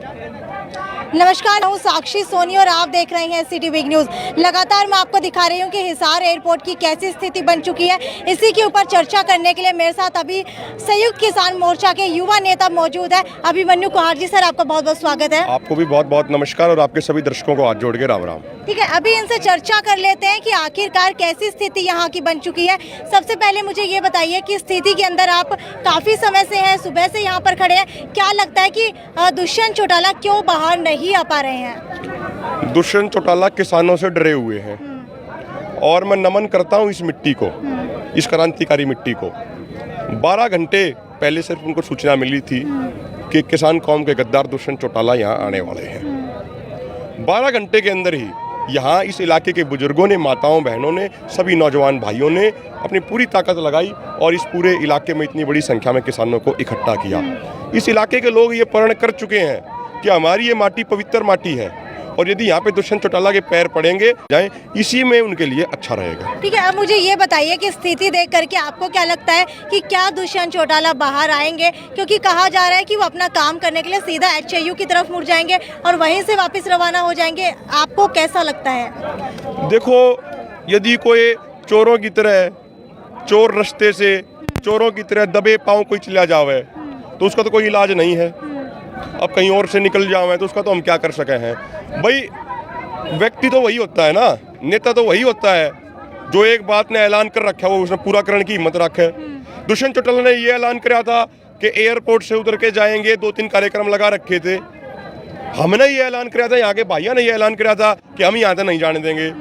नमस्कार, मैं हूँ साक्षी सोनी और आप देख रहे हैं सिटी बिग न्यूज़। लगातार मैं आपको दिखा रही हूँ कि हिसार एयरपोर्ट की कैसी स्थिति बन चुकी है। इसी के ऊपर चर्चा करने के लिए मेरे साथ अभी संयुक्त किसान मोर्चा के युवा नेता मौजूद है अभिमन्यु कुहार जी। सर, आपका बहुत बहुत स्वागत है। आपको भी बहुत बहुत नमस्कार और आपके सभी दर्शकों को हाथ जोड़ के राम राम। ठीक है, अभी इनसे चर्चा कर लेते हैं कि आखिरकार कैसी स्थिति यहाँ की बन चुकी है। सबसे पहले मुझे ये बताइए कि स्थिति के अंदर आप काफ़ी समय से हैं, सुबह से यहाँ पर खड़े हैं। क्या लगता है कि दुष्यंत चौटाला क्यों बाहर नहीं आ पा रहे हैं? दुष्यंत चौटाला किसानों से डरे हुए हैं और मैं नमन करता हूँ इस मिट्टी को, इस क्रांतिकारी मिट्टी को। 12 घंटे पहले सिर्फ उनको सूचना मिली थी कि किसान कौम के गद्दार दुष्यंत चौटाला यहाँ आने वाले हैं। 12 घंटे के अंदर ही यहाँ इस इलाके के बुजुर्गों ने, माताओं बहनों ने, सभी नौजवान भाइयों ने अपनी पूरी ताकत लगाई और इस पूरे इलाके में इतनी बड़ी संख्या में किसानों को इकट्ठा किया। इस इलाके के लोग ये प्रण कर चुके हैं कि हमारी ये माटी पवित्र माटी है और यदि यहाँ पे दुष्यंत चौटाला के पैर पड़ेंगे जाएं, इसी में उनके लिए अच्छा रहेगा। ठीक है, अब मुझे ये बताइए कि स्थिति देख करके आपको क्या लगता है कि क्या दुष्यंत चौटाला बाहर आएंगे? क्योंकि कहा जा रहा है कि वो अपना काम करने के लिए सीधा HAU की तरफ मुड़ जाएंगे और वहीं से वापस रवाना हो जाएंगे। आपको कैसा लगता है? देखो, यदि कोई चोरों की तरह, चोर रास्ते से चोरों की तरह दबे पाँव कोई चला जावे तो उसका तो कोई इलाज नहीं है। अब कहीं और से निकल जावे तो उसका तो हम क्या कर सके हैं। भाई, व्यक्ति तो वही होता है ना, नेता तो वही होता है जो एक बात ने ऐलान कर रखा है वो उसने पूरा करने की हिम्मत रखे। दुष्यंत चौटाला ने ये ऐलान किया था कि एयरपोर्ट से उतर के जाएंगे, 2-3 कार्यक्रम लगा रखे थे। हमने ये ऐलान किया था, यहाँ के भाइयों ने ये ऐलान किया था कि हम यहाँ से नहीं जाने देंगे।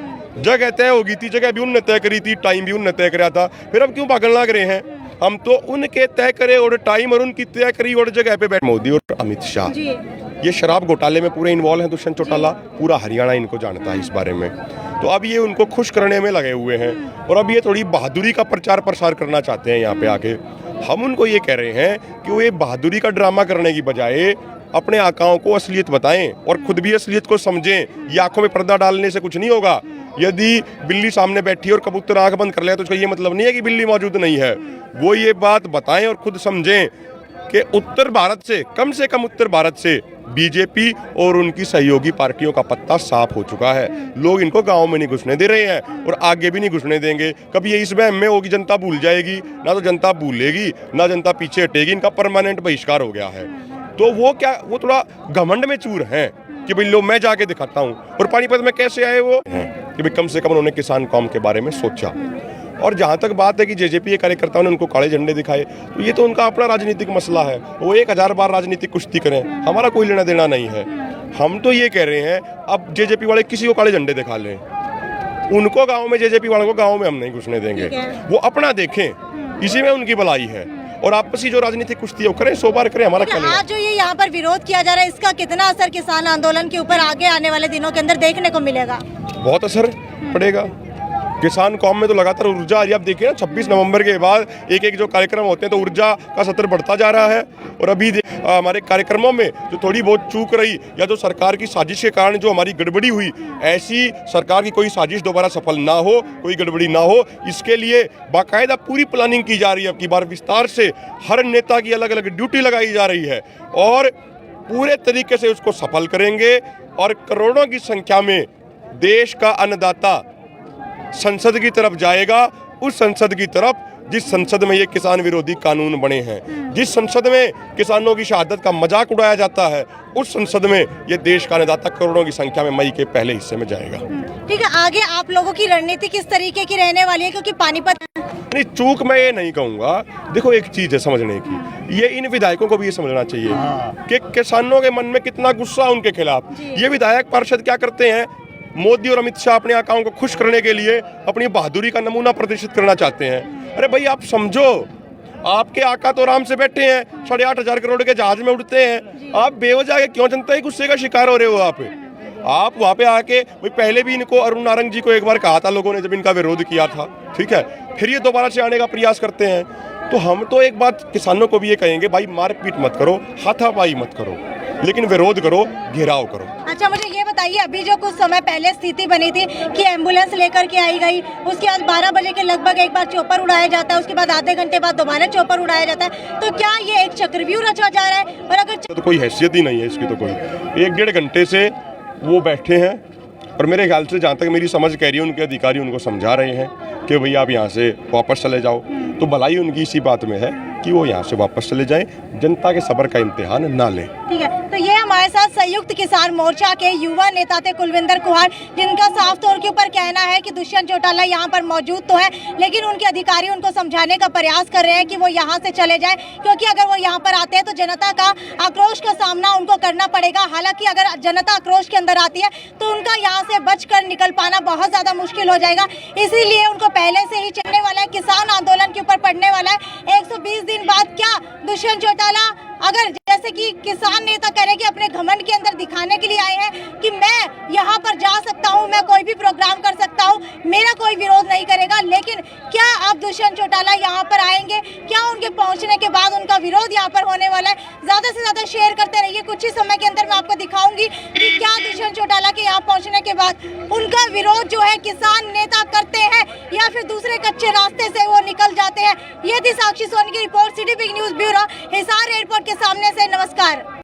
जगह तय होगी थी, जगह भी उनने तय करी थी, टाइम भी उनने तय किया था, फिर अब क्यों भागने लग रहे हैं? हम तो उनके तय करे और टाइम और उनकी तय करी और जगह पे बैठ। मोदी और अमित शाह ये शराब घोटाले में पूरे इन्वॉल्व हैं। दुष्यंत चौटाला, पूरा हरियाणा इनको जानता है इस बारे में। तो अब ये उनको खुश करने में लगे हुए हैं और अब ये थोड़ी बहादुरी का प्रचार प्रसार करना चाहते हैं यहाँ पे आके। हम उनको ये कह रहे हैं कि वो ये बहादुरी का ड्रामा करने की बजाय अपने आकाओं को असलियत बताएं और खुद भी असलियत को समझें। ये आंखों में पर्दा डालने से कुछ नहीं होगा। यदि बिल्ली सामने बैठी है और कबूतर आंख बंद कर ले तो उसका ये मतलब नहीं है कि बिल्ली मौजूद नहीं है। वो ये बात बताएं और खुद समझें कि उत्तर भारत से कम उत्तर भारत से बीजेपी और उनकी सहयोगी पार्टियों का पत्ता साफ हो चुका है। लोग इनको गांव में नहीं घुसने दे रहे हैं और आगे भी नहीं घुसने देंगे। कभी ये इस वहम में होगी जनता भूल जाएगी, ना तो जनता भूलेगी ना जनता पीछे हटेगी। इनका परमानेंट बहिष्कार हो गया है। तो वो थोड़ा घमंड में चूर हैं कि भाई लो मैं जाके दिखाता हूँ। और पानीपत में कैसे आए वो कि भाई कम से कम उन्होंने किसान कौम के बारे में सोचा। और जहाँ तक बात है कि जेजेपी के कार्यकर्ताओं ने उनको काले झंडे दिखाए, तो ये तो उनका अपना राजनीतिक मसला है। वो 1000 बार राजनीतिक कुश्ती करें, हमारा कोई लेना देना नहीं है। हम तो ये कह रहे हैं अब जेजेपी वाले किसी को काले झंडे दिखा लें, उनको गाँव में, जेजेपी वालों को गाँव में हम नहीं घुसने देंगे। वो अपना देखें, इसी में उनकी भलाई है। और आपसी जो राजनीतिक कुश्ती है वो करें, 100 बार करें, हमारा क्या। आज जो ये यहाँ पर विरोध किया जा रहा है, इसका कितना असर किसान आंदोलन के ऊपर आगे आने वाले दिनों के अंदर देखने को मिलेगा? बहुत असर पड़ेगा। किसान कौम में तो लगातार ऊर्जा आ रही है। आप देखिए ना, 26 नवंबर के बाद एक जो कार्यक्रम होते हैं तो ऊर्जा का स्तर बढ़ता जा रहा है। और अभी हमारे कार्यक्रमों में जो थोड़ी बहुत चूक रही या जो सरकार की साजिश के कारण जो हमारी गड़बड़ी हुई, ऐसी सरकार की कोई साजिश दोबारा सफल ना हो, कोई गड़बड़ी ना हो, इसके लिए बाकायदा पूरी प्लानिंग की जा रही है। अब की बार विस्तार से हर नेता की अलग अलग ड्यूटी लगाई जा रही है और पूरे तरीके से उसको सफल करेंगे। और करोड़ों की संख्या में देश का अन्नदाता संसद की तरफ जाएगा, उस संसद की तरफ जिस संसद में ये किसान विरोधी कानून बने हैं, जिस संसद में किसानों की शहादत का मजाक उड़ाया जाता है, उस संसद में ये देश का अन्नदाता करोड़ों की संख्या में मई के पहले हिस्से में जाएगा। ठीक है, आगे आप लोगों की रणनीति किस तरीके की रहने वाली है? क्योंकि पानीपत नहीं, चूक मैं ये नहीं कहूँगा। देखो, एक चीज़ है समझने की, ये इन विधायकों को भी ये समझना चाहिए कि किसानों के मन में कितना गुस्सा उनके खिलाफ। ये विधायक पार्षद क्या करते हैं, मोदी और अमित शाह अपने आकाओं को खुश करने के लिए अपनी बहादुरी का नमूना प्रदर्शित करना चाहते हैं। अरे भाई, आप समझो, आपके आका तो आराम से बैठे हैं, 8,500 करोड़ के जहाज में उड़ते हैं। आप बेवजह के क्यों जनता के गुस्से का शिकार हो रहे हो? आप वहाँ पे आके, भाई पहले भी इनको अरुण नारंग जी को एक बार कहा था लोगों ने जब इनका विरोध किया था, ठीक है, फिर ये दोबारा से आने का प्रयास करते हैं। तो हम तो एक बात किसानों को भी ये कहेंगे, भाई मारपीट मत करो, हाथापाई मत करो। लेकिन विरोध करो, घेराव करो। अच्छा, मुझे ये बताइए, अभी जो कुछ समय पहले स्थिति बनी थी कि एम्बुलेंस लेकर के आई गई, उसके बाद 12 बजे के लगभग एक बार चॉपर उड़ाया जाता है, उसके बाद आधे घंटे बाद दोबारा चॉपर उड़ाया जाता है, तो क्या ये एक चक्रव्यूह रचा जा रहा है? और अगर तो कोई हैसियत ही नहीं है इसकी, तो कोई 1-1.5 घंटे से वो बैठे हैं और मेरे ख्याल से जहाँ तक मेरी समझ कह रही है, उनके अधिकारी उनको समझा रहे हैं कि भैया आप यहाँ से वापस चले जाओ। तो भलाई उनकी इसी बात में है कि वो यहाँ से वापस चले जाएं, जनता के सब्र का इम्तिहान ना लें। ठीक है, तो ये हमारे साथ संयुक्त किसान मोर्चा के युवा नेता थे कुलविंदर कुहार, जिनका साफ तौर के ऊपर कहना है कि दुष्यंत चौटाला यहाँ पर मौजूद तो है, लेकिन उनके अधिकारी उनको समझाने का प्रयास कर रहे हैं कि वो यहाँ से चले जाएं, क्योंकि अगर वो यहाँ पर आते हैं तो जनता का आक्रोश का सामना उनको करना पड़ेगा। हालांकि अगर जनता आक्रोश के अंदर आती है तो उनका यहाँ से बचकर निकल पाना बहुत ज्यादा मुश्किल हो जाएगा, इसीलिए उनको पहले से ही चलने वाला है, किसान आंदोलन के ऊपर पड़ने वाला है। 120 दिन बाद क्या दुष्यंत चौटाला, अगर जैसे कि किसान नेता कह रहे हैं कि अपने घमंड के अंदर दिखाने के लिए आए हैं कि मैं यहाँ पर जा सकता हूँ, मैं कोई भी प्रोग्राम कर सकता हूँ, मेरा कोई विरोध नहीं करेगा, लेकिन क्या अब दुष्यंत चौटाला यहाँ पर आएंगे? क्या उनके पहुँचने के बाद उनका विरोध यहाँ पर होने वाला है? ज्यादा से ज्यादा शेयर करते रहिए, कुछ ही समय के अंदर मैं आपको दिखाऊंगी कि क्या दुष्यंत चौटाला के यहाँ पहुँचने के बाद उनका विरोध जो है किसान नेता करते हैं या फिर दूसरे कच्चे रास्ते से वो निकल जाते हैं। ये थी साक्षी सोनी की report, city big news bureau, Hisar airport के सामने से। नमस्कार।